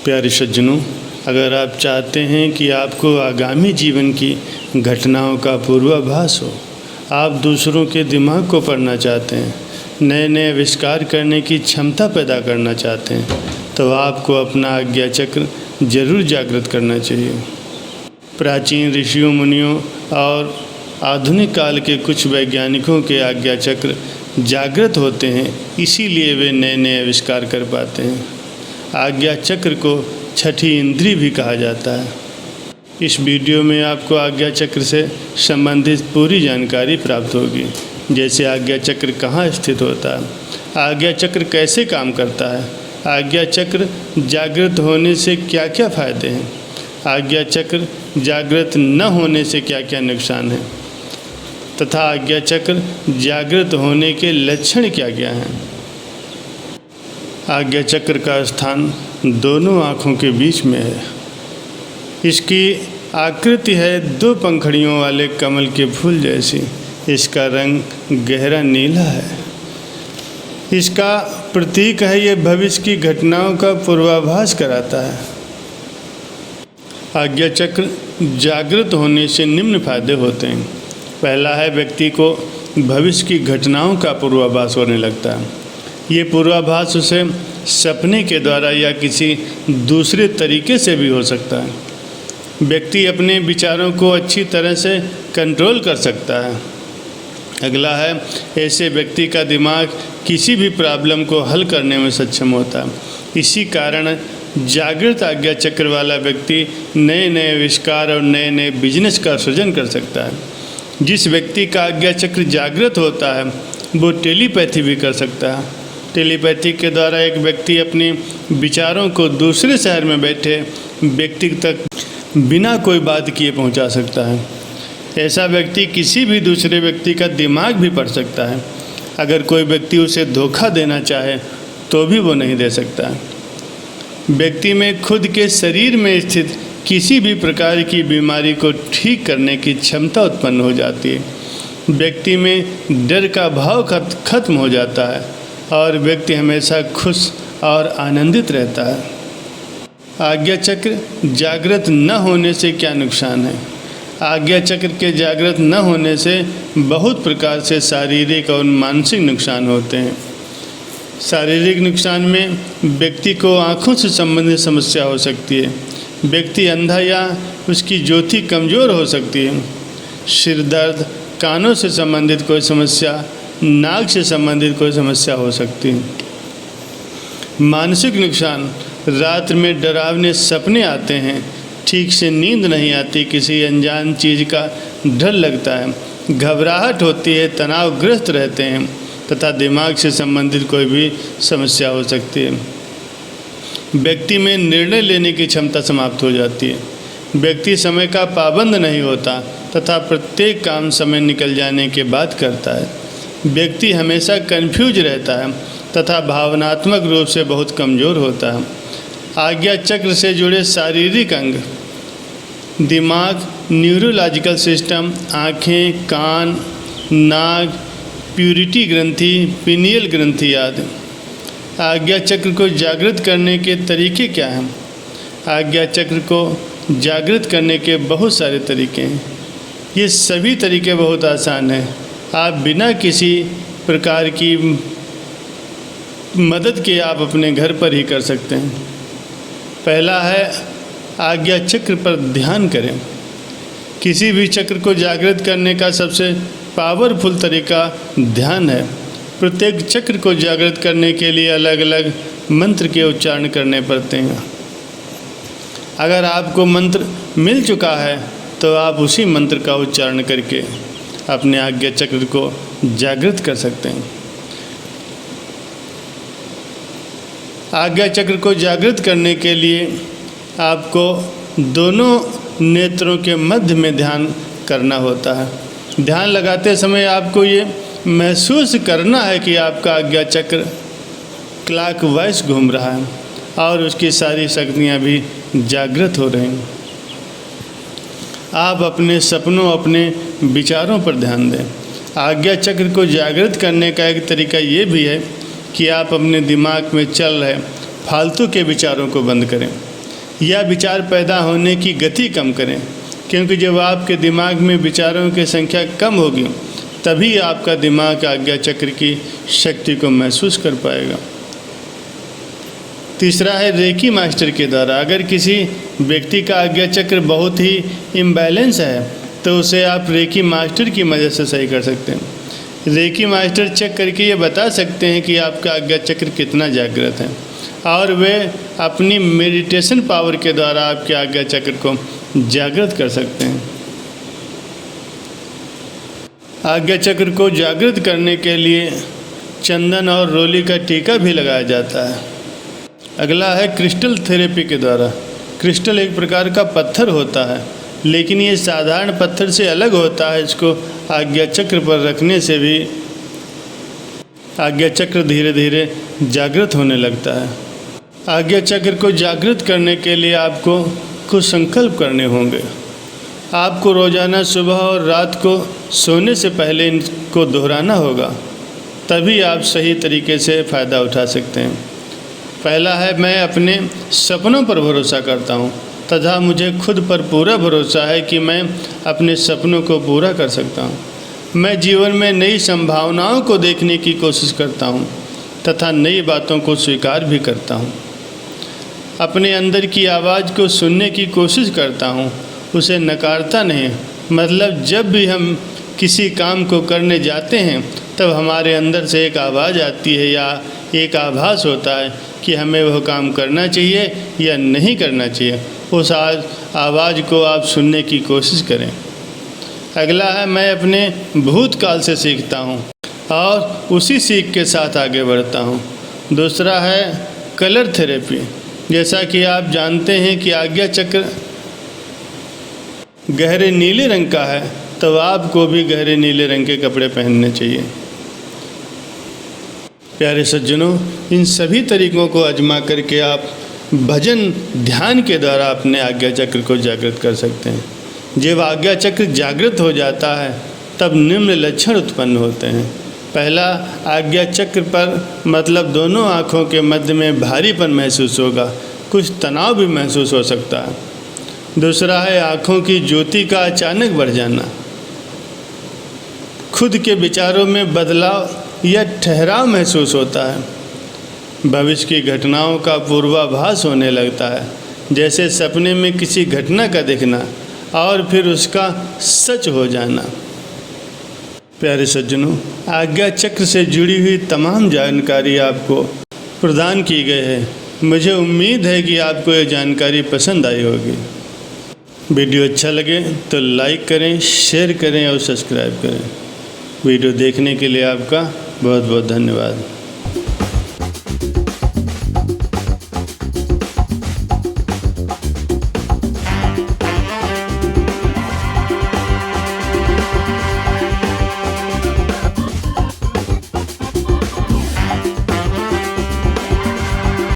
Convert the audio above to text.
प्यारे सज्जनों, अगर आप चाहते हैं कि आपको आगामी जीवन की घटनाओं का पूर्वाभास हो, आप दूसरों के दिमाग को पढ़ना चाहते हैं, नए नए आविष्कार करने की क्षमता पैदा करना चाहते हैं, तो आपको अपना आज्ञा चक्र जरूर जागृत करना चाहिए। प्राचीन ऋषियों मुनियों और आधुनिक काल के कुछ वैज्ञानिकों के आज्ञा चक्र जागृत होते हैं, इसीलिए वे नए नए आविष्कार कर पाते हैं। आज्ञा चक्र को छठी इंद्री भी कहा जाता है। इस वीडियो में आपको आज्ञा चक्र से संबंधित पूरी जानकारी प्राप्त होगी, जैसे आज्ञा चक्र कहाँ स्थित होता है, आज्ञा चक्र कैसे काम करता है, आज्ञा चक्र जागृत होने से क्या क्या फ़ायदे हैं, आज्ञा चक्र जागृत न होने से क्या क्या नुकसान है, तथा आज्ञा चक्र जागृत होने के लक्षण क्या क्या हैं। आज्ञा चक्र का स्थान दोनों आँखों के बीच में है। इसकी आकृति है 2 पंखड़ियों वाले कमल के फूल जैसी। इसका रंग गहरा नीला है। इसका प्रतीक है, ये भविष्य की घटनाओं का पूर्वाभास कराता है। आज्ञा चक्र जागृत होने से निम्न फायदे होते हैं। पहला है, व्यक्ति को भविष्य की घटनाओं का पूर्वाभास होने लगता है। ये पूर्वाभास उसे सपने के द्वारा या किसी दूसरे तरीके से भी हो सकता है। व्यक्ति अपने विचारों को अच्छी तरह से कंट्रोल कर सकता है। अगला है, ऐसे व्यक्ति का दिमाग किसी भी प्रॉब्लम को हल करने में सक्षम होता है। इसी कारण जागृत आज्ञा चक्र वाला व्यक्ति नए नए आविष्कार और नए नए बिजनेस का सृजन कर सकता है। जिस व्यक्ति का आज्ञा चक्र जागृत होता है वो टेलीपैथी भी कर सकता है। टेलीपैथी के द्वारा एक व्यक्ति अपने विचारों को दूसरे शहर में बैठे व्यक्ति तक बिना कोई बात किए पहुंचा सकता है। ऐसा व्यक्ति किसी भी दूसरे व्यक्ति का दिमाग भी पढ़ सकता है। अगर कोई व्यक्ति उसे धोखा देना चाहे तो भी वो नहीं दे सकता है। व्यक्ति में खुद के शरीर में स्थित किसी भी प्रकार की बीमारी को ठीक करने की क्षमता उत्पन्न हो जाती है। व्यक्ति में डर का भाव खत्म हो जाता है और व्यक्ति हमेशा खुश और आनंदित रहता है। आज्ञा चक्र जागृत न होने से क्या नुकसान है? आज्ञा चक्र के जागृत न होने से बहुत प्रकार से शारीरिक और मानसिक नुकसान होते हैं। शारीरिक नुकसान में व्यक्ति को आँखों से संबंधित समस्या हो सकती है। व्यक्ति अंधा या उसकी ज्योति कमज़ोर हो सकती है। सिर दर्द, कानों से संबंधित कोई समस्या, नाक से संबंधित कोई समस्या हो सकती है। मानसिक नुकसान, रात में डरावने सपने आते हैं, ठीक से नींद नहीं आती, किसी अनजान चीज़ का डर लगता है, घबराहट होती है, तनावग्रस्त रहते हैं तथा दिमाग से संबंधित कोई भी समस्या हो सकती है। व्यक्ति में निर्णय लेने की क्षमता समाप्त हो जाती है। व्यक्ति समय का पाबंद नहीं होता तथा प्रत्येक काम समय निकल जाने के बाद करता है। व्यक्ति हमेशा कंफ्यूज रहता है तथा भावनात्मक रूप से बहुत कमज़ोर होता है। आज्ञा चक्र से जुड़े शारीरिक अंग, दिमाग, न्यूरोलॉजिकल सिस्टम, आँखें, कान, नाक, प्यूरिटी ग्रंथि, पिनियल ग्रंथि आदि। आज्ञा चक्र को जागृत करने के तरीके क्या हैं? आज्ञा चक्र को जागृत करने के बहुत सारे तरीके हैं। ये सभी तरीके बहुत आसान हैं। आप बिना किसी प्रकार की मदद के आप अपने घर पर ही कर सकते हैं। पहला है, आज्ञा चक्र पर ध्यान करें। किसी भी चक्र को जागृत करने का सबसे पावरफुल तरीका ध्यान है। प्रत्येक चक्र को जागृत करने के लिए अलग अलग मंत्र के उच्चारण करने पड़ते हैं। अगर आपको मंत्र मिल चुका है तो आप उसी मंत्र का उच्चारण करके अपने आज्ञा चक्र को जागृत कर सकते हैं। आज्ञा चक्र को जागृत करने के लिए आपको दोनों नेत्रों के मध्य में ध्यान करना होता है। ध्यान लगाते समय आपको ये महसूस करना है कि आपका आज्ञा चक्र क्लॉकवाइज घूम रहा है और उसकी सारी शक्तियाँ भी जागृत हो रही हैं। आप अपने सपनों, अपने विचारों पर ध्यान दें। आज्ञा चक्र को जागृत करने का एक तरीका ये भी है कि आप अपने दिमाग में चल रहे फालतू के विचारों को बंद करें। या विचार पैदा होने की गति कम करें, क्योंकि जब आपके दिमाग में विचारों की संख्या कम होगी तभी आपका दिमाग आज्ञा चक्र की शक्ति को महसूस कर पाएगा। तीसरा है रेकी मास्टर के द्वारा। अगर किसी व्यक्ति का आज्ञा चक्र बहुत ही इम्बैलेंस है तो उसे आप रेकी मास्टर की मदद से सही कर सकते हैं। रेकी मास्टर चेक करके ये बता सकते हैं कि आपका आज्ञा चक्र कितना जागृत है और वे अपनी मेडिटेशन पावर के द्वारा आपके आज्ञा चक्र को जागृत कर सकते हैं। आज्ञा चक्र को जागृत करने के लिए चंदन और रोली का टीका भी लगाया जाता है। अगला है क्रिस्टल थेरेपी के द्वारा। क्रिस्टल एक प्रकार का पत्थर होता है, लेकिन ये साधारण पत्थर से अलग होता है। इसको आज्ञा चक्र पर रखने से भी आज्ञा चक्र धीरे धीरे जागृत होने लगता है। आज्ञा चक्र को जागृत करने के लिए आपको कुछ संकल्प करने होंगे। आपको रोज़ाना सुबह और रात को सोने से पहले इनको दोहराना होगा, तभी आप सही तरीके से फ़ायदा उठा सकते हैं। पहला है, मैं अपने सपनों पर भरोसा करता हूँ तथा मुझे खुद पर पूरा भरोसा है कि मैं अपने सपनों को पूरा कर सकता हूँ। मैं जीवन में नई संभावनाओं को देखने की कोशिश करता हूँ तथा नई बातों को स्वीकार भी करता हूँ। अपने अंदर की आवाज़ को सुनने की कोशिश करता हूँ, उसे नकारता नहीं। मतलब जब भी हम किसी काम को करने जाते हैं तब हमारे अंदर से एक आवाज़ आती है या एक आभास होता है कि हमें वह काम करना चाहिए या नहीं करना चाहिए। उस आवाज़ को आप सुनने की कोशिश करें। अगला है, मैं अपने भूतकाल से सीखता हूँ और उसी सीख के साथ आगे बढ़ता हूँ। दूसरा है कलर थेरेपी। जैसा कि आप जानते हैं कि आज्ञा चक्र गहरे नीले रंग का है, तो आपको भी गहरे नीले रंग के कपड़े पहनने चाहिए। प्यारे सज्जनों, इन सभी तरीकों को आजमा करके आप भजन ध्यान के द्वारा अपने आज्ञा चक्र को जागृत कर सकते हैं। जब आज्ञा चक्र जागृत हो जाता है तब निम्न लक्षण उत्पन्न होते हैं। पहला, आज्ञा चक्र पर मतलब दोनों आँखों के मध्य में भारीपन महसूस होगा, कुछ तनाव भी महसूस हो सकता है। दूसरा है आँखों की ज्योति का अचानक बढ़ जाना। खुद के विचारों में बदलाव या ठहराव महसूस होता है। भविष्य की घटनाओं का पूर्वाभास होने लगता है, जैसे सपने में किसी घटना का दिखना और फिर उसका सच हो जाना। प्यारे सज्जनों, आज्ञा चक्र से जुड़ी हुई तमाम जानकारी आपको प्रदान की गई है। मुझे उम्मीद है कि आपको ये जानकारी पसंद आई होगी। वीडियो अच्छा लगे तो लाइक करें, शेयर करें और सब्सक्राइब करें। वीडियो देखने के लिए आपका बहुत बहुत धन्यवाद।